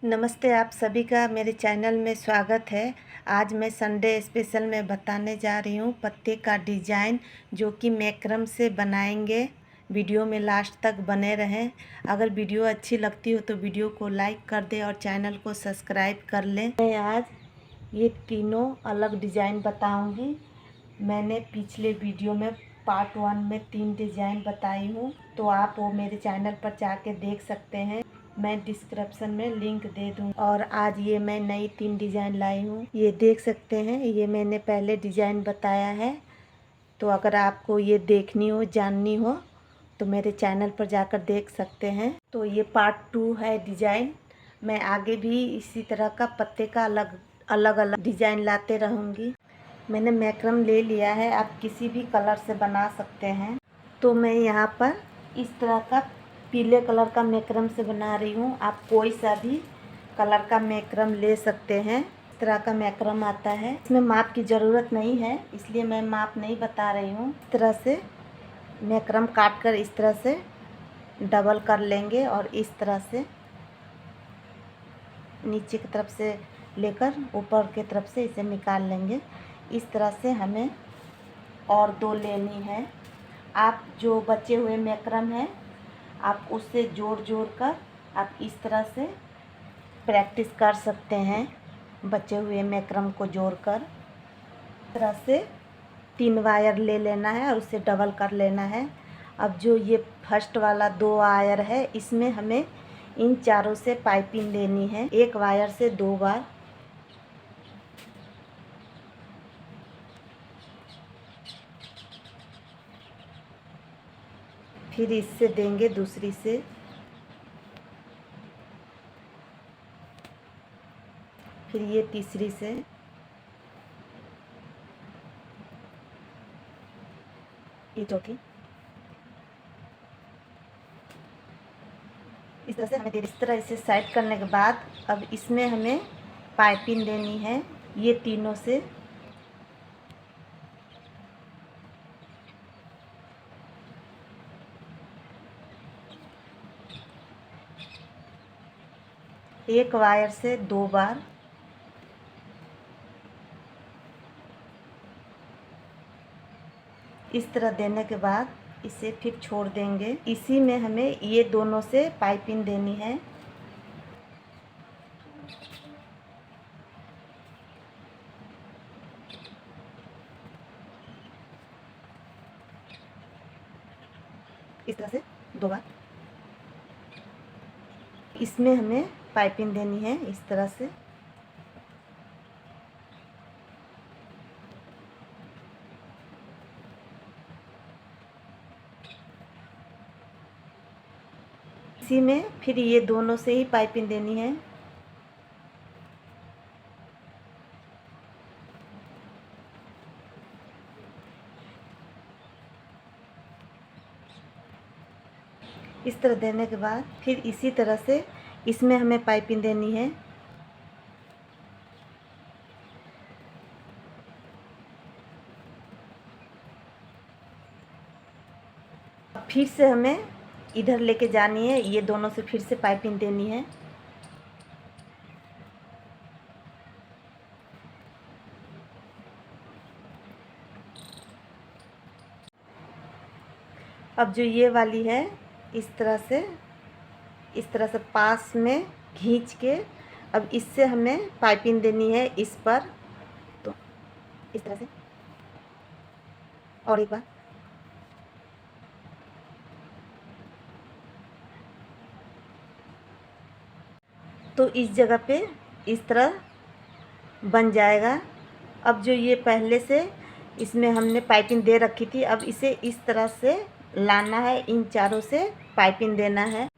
नमस्ते, आप सभी का मेरे चैनल में स्वागत है। आज मैं संडे स्पेशल में बताने जा रही हूँ पत्ते का डिज़ाइन, जो कि मैक्रम से बनाएंगे। वीडियो में लास्ट तक बने रहें। अगर वीडियो अच्छी लगती हो तो वीडियो को लाइक कर दें और चैनल को सब्सक्राइब कर लें। मैं आज ये तीनों अलग डिज़ाइन बताऊँगी। मैंने पिछले वीडियो में पार्ट 1 में 3 डिज़ाइन बताई हूँ, तो आप वो मेरे चैनल पर जाके देख सकते हैं। मैं डिस्क्रिप्शन में लिंक दे दूँ। और आज ये मैं नई 3 डिज़ाइन लाई हूँ, ये देख सकते हैं। ये मैंने पहले डिज़ाइन बताया है, तो अगर आपको ये देखनी हो, जाननी हो, तो मेरे चैनल पर जाकर देख सकते हैं। तो ये पार्ट 2 है डिज़ाइन। मैं आगे भी इसी तरह का पत्ते का अलग अलग डिज़ाइन लाते रहूँगी। मैंने मैक्रम ले लिया है, आप किसी भी कलर से बना सकते हैं। तो मैं यहाँ पर इस तरह का पीले कलर का मैक्रम से बना रही हूँ। आप कोई सा भी कलर का मैक्रम ले सकते हैं। इस तरह का मैक्रम आता है, इसमें माप की ज़रूरत नहीं है, इसलिए मैं माप नहीं बता रही हूँ। इस तरह से मैक्रम काट कर इस तरह से डबल कर लेंगे और इस तरह से नीचे की तरफ से लेकर ऊपर की तरफ से इसे निकाल लेंगे। इस तरह से हमें और 2 लेनी है। आप जो बचे हुए मैक्रम है, आप उससे जोड़ कर आप इस तरह से प्रैक्टिस कर सकते हैं। बचे हुए मैक्रम को जोड़कर इस तरह से 3 वायर ले लेना है और उसे डबल कर लेना है। अब जो ये फर्स्ट वाला 2 वायर है, इसमें हमें इन चारों से पाइपिंग देनी है। एक वायर से 2 बार। फिर इससे देंगे दूसरी से। फिर ये तीसरी से। ये चौथी। इस तरह से हमें इस तरह इसे साइड करने के बाद अब इसमें हमें पाइपिंग देनी है, ये तीनों से। एक वायर से 2 बार। इस तरह देने के बाद इसे फिर छोड़ देंगे। इसी में हमें ये दोनों से पाइपिंग देनी है। इस तरह से 2 बार इसमें हमें पाइपिंग देनी है, इस तरह से। इसी में फिर ये दोनों से ही पाइपिंग देनी है। इस तरह देने के बाद फिर इसी तरह से इसमें हमें पाइपिंग देनी है। फिर से हमें इधर लेके जानी है, ये दोनों से फिर से पाइपिंग देनी है। अब जो ये वाली है, इस तरह से पास में खींच के अब इससे हमें पाइपिंग देनी है इस पर। तो इस तरह से और एक बार। तो इस जगह पे इस तरह बन जाएगा। अब जो ये पहले से इसमें हमने पाइपिंग दे रखी थी, अब इसे इस तरह से लाना है, इन चारों से पाइपिंग देना है।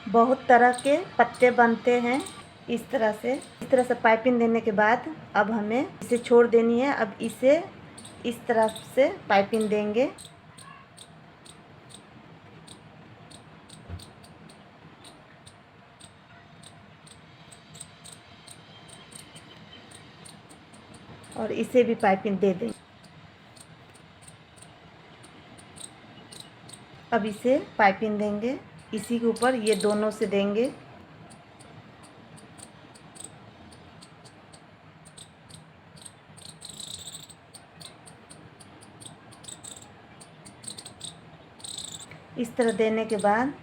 बहुत तरह के पत्ते बनते हैं इस तरह से पाइपिंग देने के बाद अब हमें इसे छोड़ देनी है। अब इसे इस तरह से पाइपिंग देंगे। और इसे भी पाइपिंग दे देंगे। अब इसे पाइपिंग देंगे, इसी के ऊपर ये दोनों से देंगे। इस तरह देने के बाद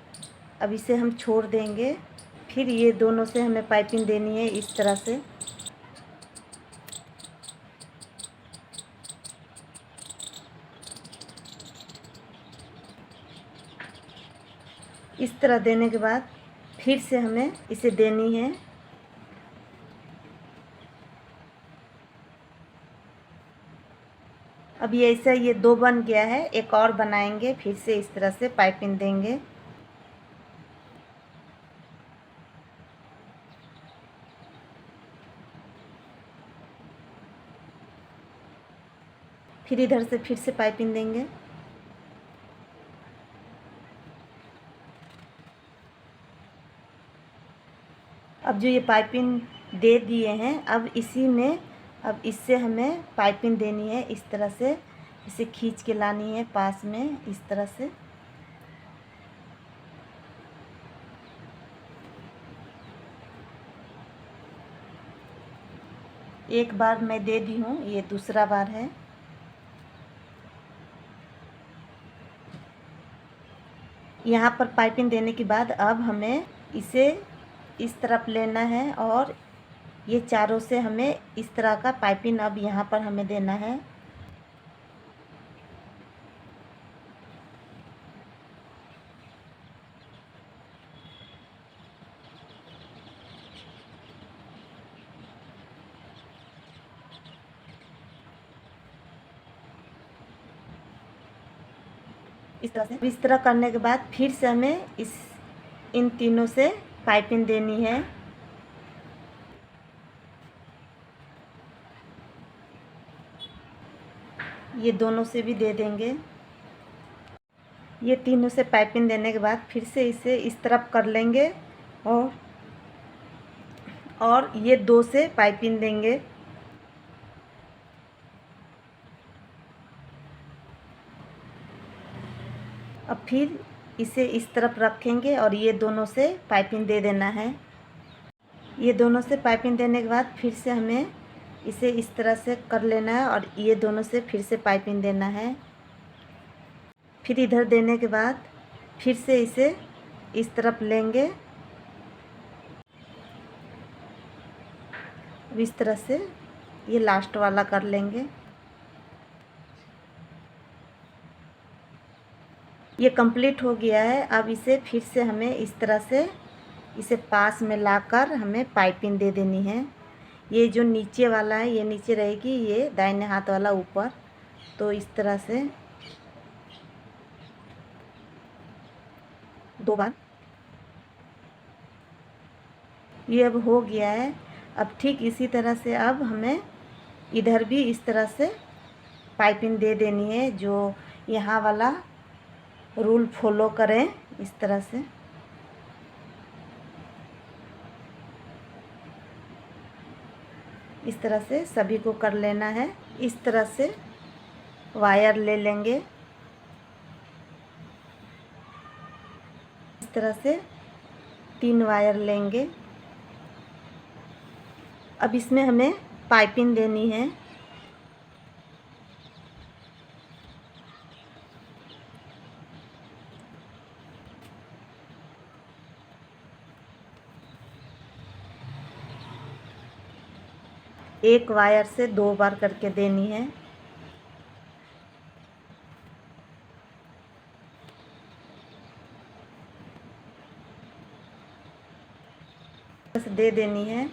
अब इसे हम छोड़ देंगे। फिर ये दोनों से हमें पाइपिंग देनी है इस तरह से। इस तरह देने के बाद फिर से हमें इसे देनी है। अब ये ऐसा ये दो बन गया है, एक और बनाएंगे, फिर से इस तरह से पाइपिंग देंगे। फिर इधर से फिर से पाइपिंग देंगे। अब जो ये पाइपिंग दे दिए हैं, अब इसी में अब इससे हमें पाइपिंग देनी है इस तरह से। इसे खींच के लानी है पास में इस तरह से। एक बार मैं दे दी हूँ, ये दूसरा बार है। यहाँ पर पाइपिंग देने के बाद अब हमें इसे इस तरफ लेना है और ये चारों से हमें इस तरह का पाइपिंग अब यहाँ पर हमें देना है। इस तरह करने के बाद फिर से हमें इन तीनों से पाइपिंग देनी है। ये दोनों से भी दे देंगे। ये तीनों से पाइपिंग देने के बाद फिर से इसे इस तरफ कर लेंगे और ये दो से पाइपिंग देंगे। अब फिर इसे इस तरफ रखेंगे और ये दोनों से पाइपिंग दे देना है। ये दोनों से पाइपिंग देने के बाद फिर से हमें इसे इस तरह से कर लेना है और ये दोनों से फिर से पाइपिंग देना है। फिर इधर देने के बाद फिर से इसे इस तरफ लेंगे। अब इस तरह से ये लास्ट वाला कर लेंगे। ये कंप्लीट हो गया है। अब इसे फिर से हमें इस तरह से इसे पास में लाकर हमें पाइपिंग दे देनी है। ये जो नीचे वाला है ये नीचे रहेगी, ये दाहिने हाथ वाला ऊपर। तो इस तरह से दो बार ये अब हो गया है। अब ठीक इसी तरह से अब हमें इधर भी इस तरह से पाइपिंग दे देनी है, जो यहाँ वाला रूल फॉलो करें इस तरह से। इस तरह से सभी को कर लेना है। इस तरह से वायर ले लेंगे। इस तरह से 3 वायर लेंगे। अब इसमें हमें पाइपिंग देनी है। एक वायर से 2 बार करके देनी है। बस दे देनी है।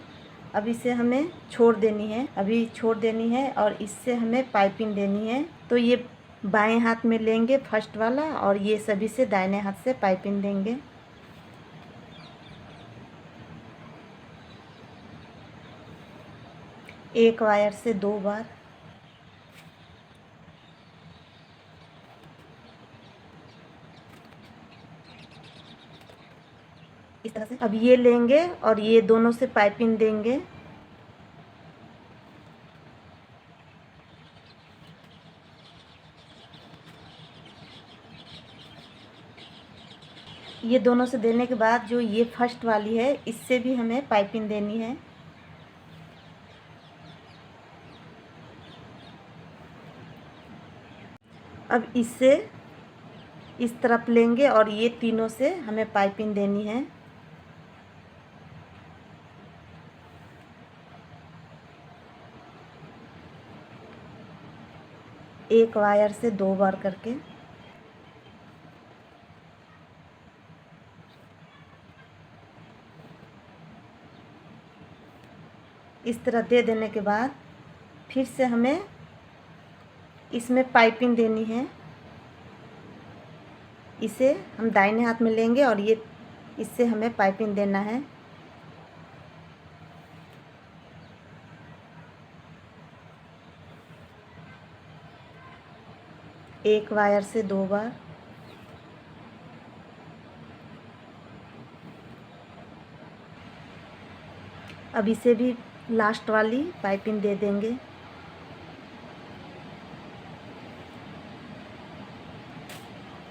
अब इसे हमें छोड़ देनी है, अभी छोड़ देनी है और इससे हमें पाइपिंग देनी है। तो ये बाएं हाथ में लेंगे फर्स्ट वाला और ये सभी से दाहिने हाथ से पाइपिंग देंगे। एक वायर से 2 बार। इस तरह से अब ये लेंगे और ये दोनों से पाइपिंग देंगे। ये दोनों से देने के बाद जो ये फर्स्ट वाली है इससे भी हमें पाइपिंग देनी है। अब इससे इस तरफ लेंगे और ये तीनों से हमें पाइपिंग देनी है। एक वायर से 2 बार करके। इस तरह दे देने के बाद फिर से हमें इसमें पाइपिंग देनी है। इसे हम दाहिने हाथ में लेंगे और ये इससे हमें पाइपिंग देना है। एक वायर से 2 बार। अब इसे भी लास्ट वाली पाइपिंग दे देंगे।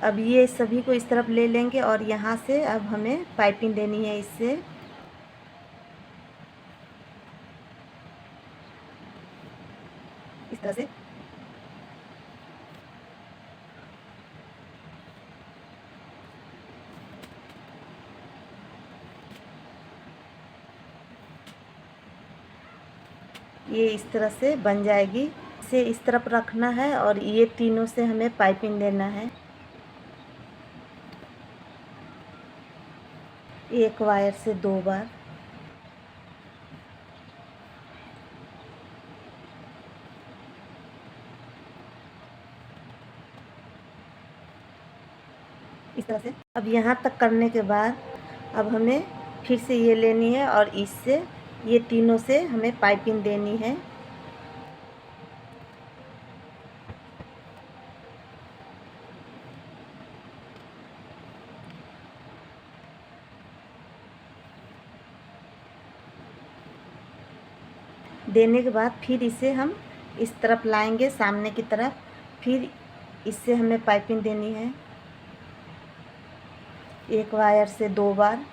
अब ये सभी को इस तरफ ले लेंगे और यहाँ से अब हमें पाइपिंग देनी है इससे। इस तरह से ये इस तरह से बन जाएगी। इसे इस तरफ रखना है और ये तीनों से हमें पाइपिंग देना है। एक वायर से 2 बार। इस तरह से अब यहाँ तक करने के बाद अब हमें फिर से ये लेनी है और इससे ये तीनों से हमें पाइपिंग देनी है। देने के बाद फिर इसे हम इस तरफ लाएंगे सामने की तरफ। फिर इससे हमें पाइपिंग देनी है। एक वायर से 2 बार।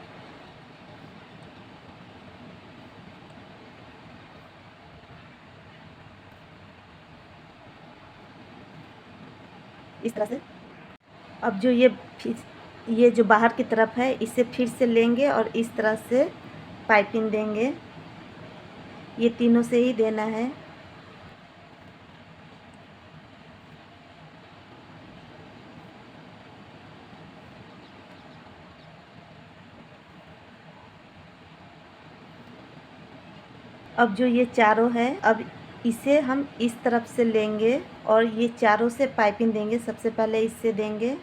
इस तरह से अब जो ये जो बाहर की तरफ है इसे फिर से लेंगे और इस तरह से पाइपिंग देंगे। ये तीनों से ही देना है। अब जो ये चारों है अब इसे हम इस तरफ से लेंगे और ये चारों से पाइपिंग देंगे। सबसे पहले इससे देंगे।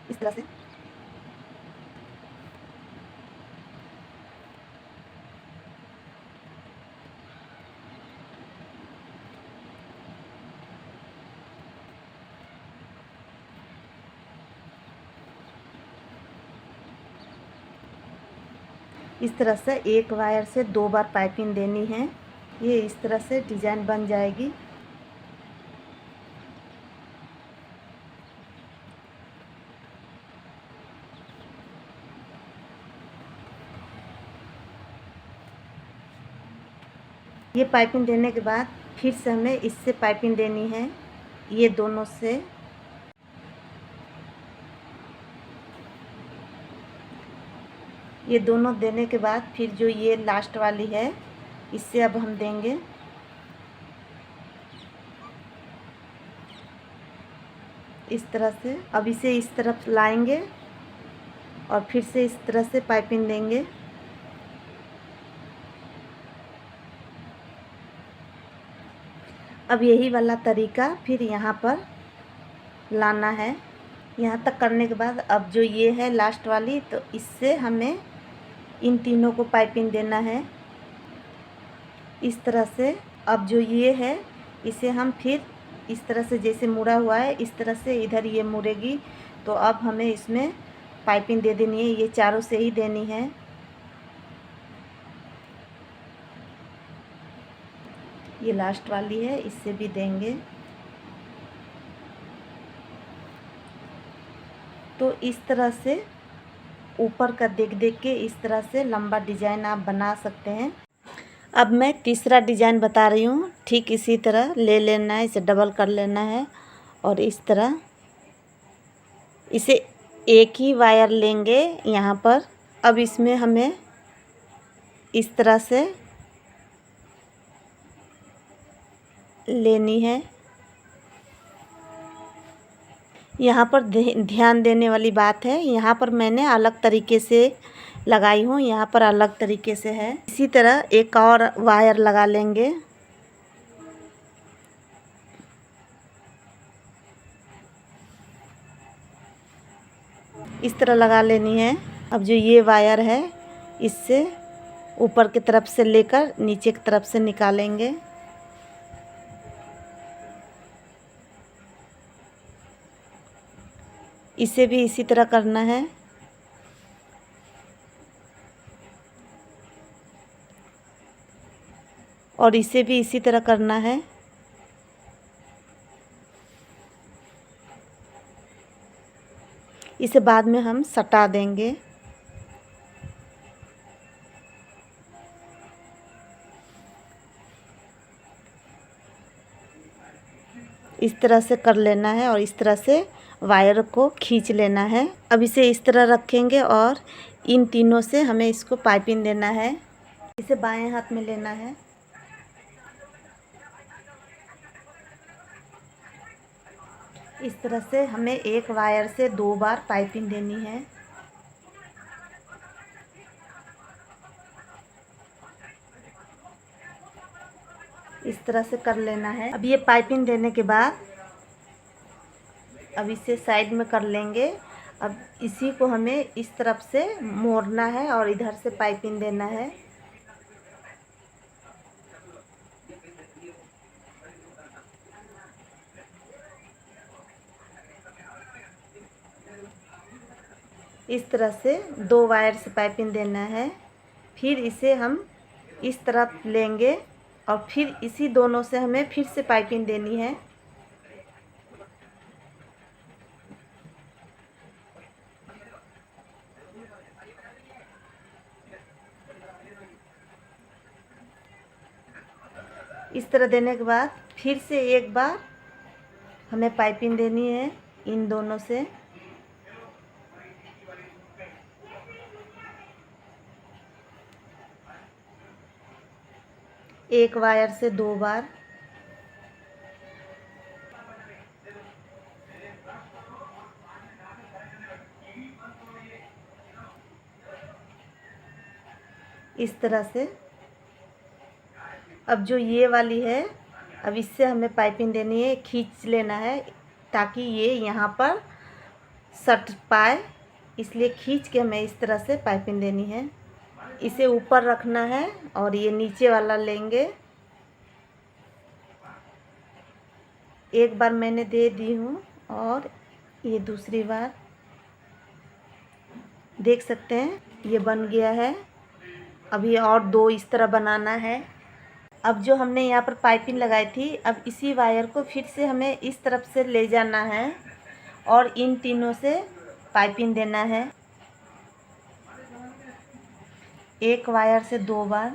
इस तरह से इस तरह से एक वायर से 2 बार पाइपिंग देनी है। ये इस तरह से डिजाइन बन जाएगी। ये पाइपिंग देने के बाद फिर से हमें इससे पाइपिंग देनी है। ये दोनों से ये दोनों देने के बाद फिर जो ये लास्ट वाली है इससे अब हम देंगे। इस तरह से अब इसे इस तरफ लाएंगे और फिर से इस तरह से पाइपिंग देंगे। अब यही वाला तरीका फिर यहाँ पर लाना है। यहाँ तक करने के बाद अब जो ये है लास्ट वाली तो इससे हमें इन तीनों को पाइपिंग देना है इस तरह से। अब जो ये है इसे हम फिर इस तरह से जैसे मुड़ा हुआ है इस तरह से इधर ये मुड़ेगी तो अब हमें इसमें पाइपिंग दे देनी है। ये चारों से ही देनी है। ये लास्ट वाली है, इससे भी देंगे। तो इस तरह से ऊपर का देख देख के इस तरह से लंबा डिजाइन आप बना सकते हैं। अब मैं तीसरा डिजाइन बता रही हूँ। ठीक इसी तरह ले लेना है, इसे डबल कर लेना है और इस तरह इसे एक ही वायर लेंगे यहाँ पर। अब इसमें हमें इस तरह से लेनी है। यहाँ पर ध्यान देने वाली बात है, यहाँ पर मैंने अलग तरीके से लगाई हूँ, यहाँ पर अलग तरीके से है। इसी तरह एक और वायर लगा लेंगे। इस तरह लगा लेनी है। अब जो ये वायर है इससे ऊपर की तरफ से लेकर नीचे की तरफ से निकालेंगे। इसे भी इसी तरह करना है। और इसे भी इसी तरह करना है। इसे बाद में हम सटा देंगे। इस तरह से कर लेना है और इस तरह से वायर को खींच लेना है। अब इसे इस तरह रखेंगे और इन तीनों से हमें इसको पाइपिंग देना है। इसे बाएं हाथ में लेना है। इस तरह से हमें एक वायर से 2 बार पाइपिंग देनी है। इस तरह से कर लेना है। अब ये पाइपिंग देने के बाद अब इसे साइड में कर लेंगे। अब इसी को हमें इस तरफ से मोड़ना है और इधर से पाइपिंग देना है। इस तरह से 2 वायर से पाइपिंग देना है। फिर इसे हम इस तरफ लेंगे और फिर इसी दोनों से हमें फिर से पाइपिंग देनी है। इस तरह देने के बाद फिर से एक बार हमें पाइपिंग देनी है इन दोनों से। एक वायर से 2 बार। इस तरह से। अब जो ये वाली है, अब इससे हमें पाइपिंग देनी है, खींच लेना है ताकि ये यहाँ पर सट पाए, इसलिए खींच के हमें इस तरह से पाइपिंग देनी है। इसे ऊपर रखना है और ये नीचे वाला लेंगे। एक बार मैंने दे दी हूँ और ये दूसरी बार देख सकते हैं ये बन गया है। अभी और 2 इस तरह बनाना है। अब जो हमने यहाँ पर पाइपिंग लगाई थी, अब इसी वायर को फिर से हमें इस तरफ से ले जाना है और इन तीनों से पाइपिंग देना है। एक वायर से 2 बार।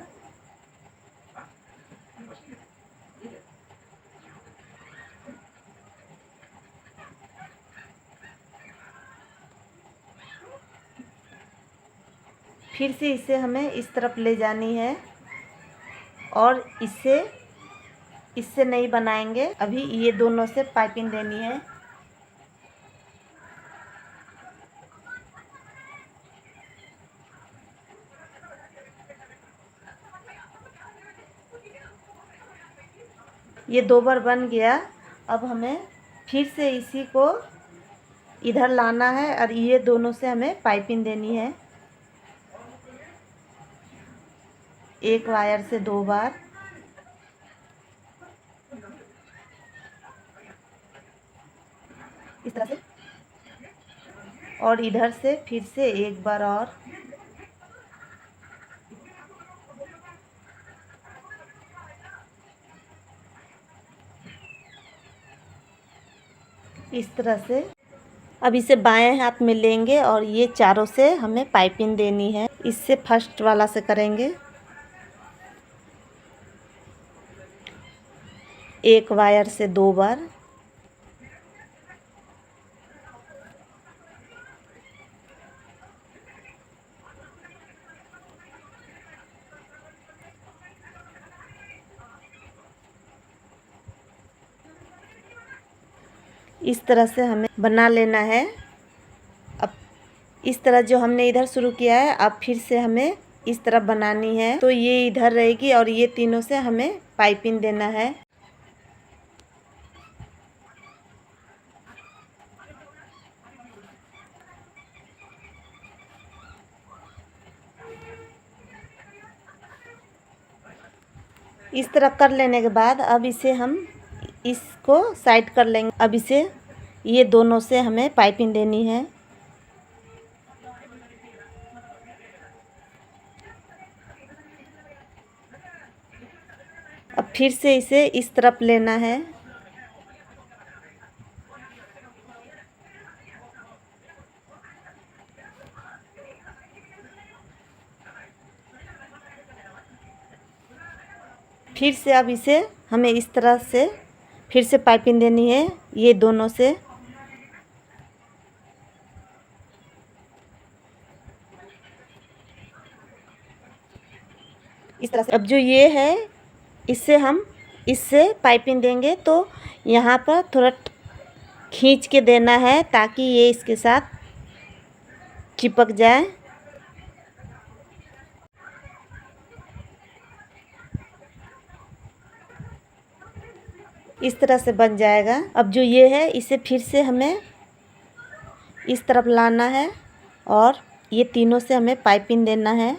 फिर से इसे हमें इस तरफ ले जानी है और इससे नहीं बनाएंगे, अभी ये दोनों से पाइपिंग देनी है। ये 2 बार बन गया। अब हमें फिर से इसी को इधर लाना है और ये दोनों से हमें पाइपिंग देनी है। एक वायर से 2 बार। इस तरह से और इधर से फिर से एक बार और। इस तरह से। अब इसे बाएं हाथ में लेंगे और ये चारों से हमें पाइपिंग देनी है। इससे फर्स्ट वाला से करेंगे। एक वायर से 2 बार। इस तरह से हमें बना लेना है। अब इस तरह जो हमने इधर शुरू किया है, अब फिर से हमें इस तरफ बनानी है। तो ये इधर रहेगी और ये तीनों से हमें पाइपिंग देना है। इस तरह कर लेने के बाद अब इसे हम इसको साइड कर लेंगे। अब इसे ये दोनों से हमें पाइपिंग देनी है। अब फिर से इसे इस तरफ लेना है। फिर से अब इसे हमें इस तरह से फिर से पाइपिंग देनी है, ये दोनों से। इस तरह से। अब जो ये है, इससे हम इससे पाइपिंग देंगे तो यहाँ पर थोड़ा खींच के देना है ताकि ये इसके साथ चिपक जाए। इस तरह से बन जाएगा। अब जो ये है, इसे फिर से हमें इस तरफ लाना है और ये तीनों से हमें पाइपिंग देना है।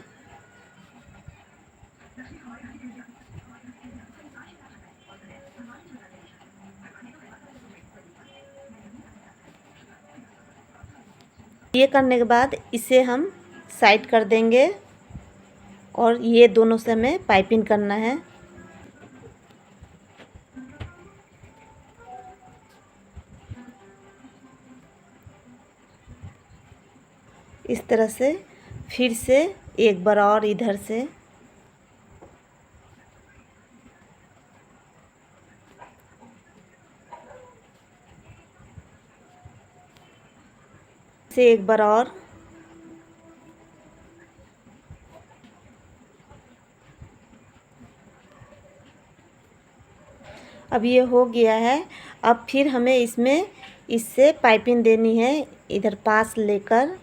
ये करने के बाद इसे हम साइड कर देंगे और ये दोनों से हमें पाइपिंग करना है। इस तरह से फिर से एक बार और इधर से। एक बार और। अब ये हो गया है। अब फिर हमें इसमें इससे पाइपिंग देनी है, इधर पास लेकर।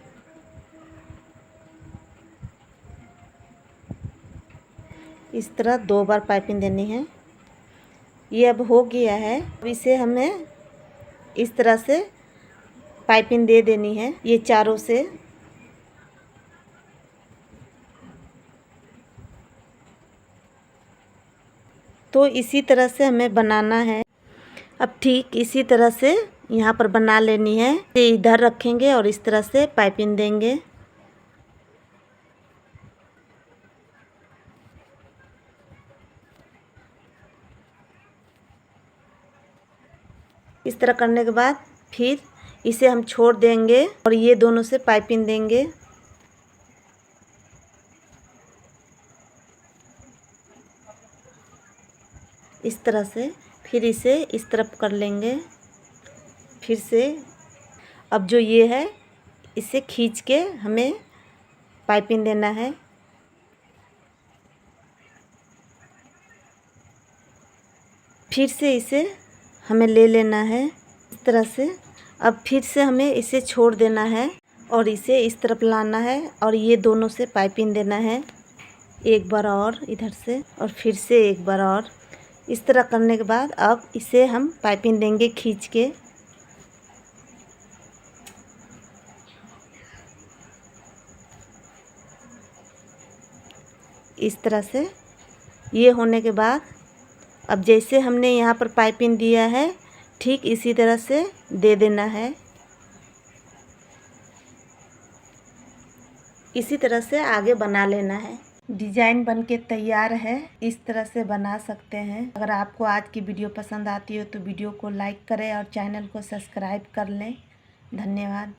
इस तरह 2 बार पाइपिंग देनी है। ये अब हो गया है। अब इसे हमें इस तरह से पाइपिंग दे देनी है, ये चारों से। तो इसी तरह से हमें बनाना है। अब ठीक इसी तरह से यहाँ पर बना लेनी है। इधर रखेंगे और इस तरह से पाइपिंग देंगे। इस तरह करने के बाद फिर इसे हम छोड़ देंगे और ये दोनों से पाइपिंग देंगे। इस तरह से फिर इसे इस तरफ कर लेंगे। फिर से अब जो ये है, इसे खींच के हमें पाइपिंग देना है। फिर से इसे हमें ले लेना है इस तरह से। अब फिर से हमें इसे छोड़ देना है और इसे इस तरफ लाना है और ये दोनों से पाइपिंग देना है, एक बार और इधर से और फिर से एक बार और। इस तरह करने के बाद अब इसे हम पाइपिंग देंगे खींच के। इस तरह से ये होने के बाद अब जैसे हमने यहाँ पर पाइपिंग दिया है, ठीक इसी तरह से दे देना है। इसी तरह से आगे बना लेना है। डिजाइन बनके तैयार है। इस तरह से बना सकते हैं। अगर आपको आज की वीडियो पसंद आती हो तो वीडियो को लाइक करें और चैनल को सब्सक्राइब कर लें। धन्यवाद।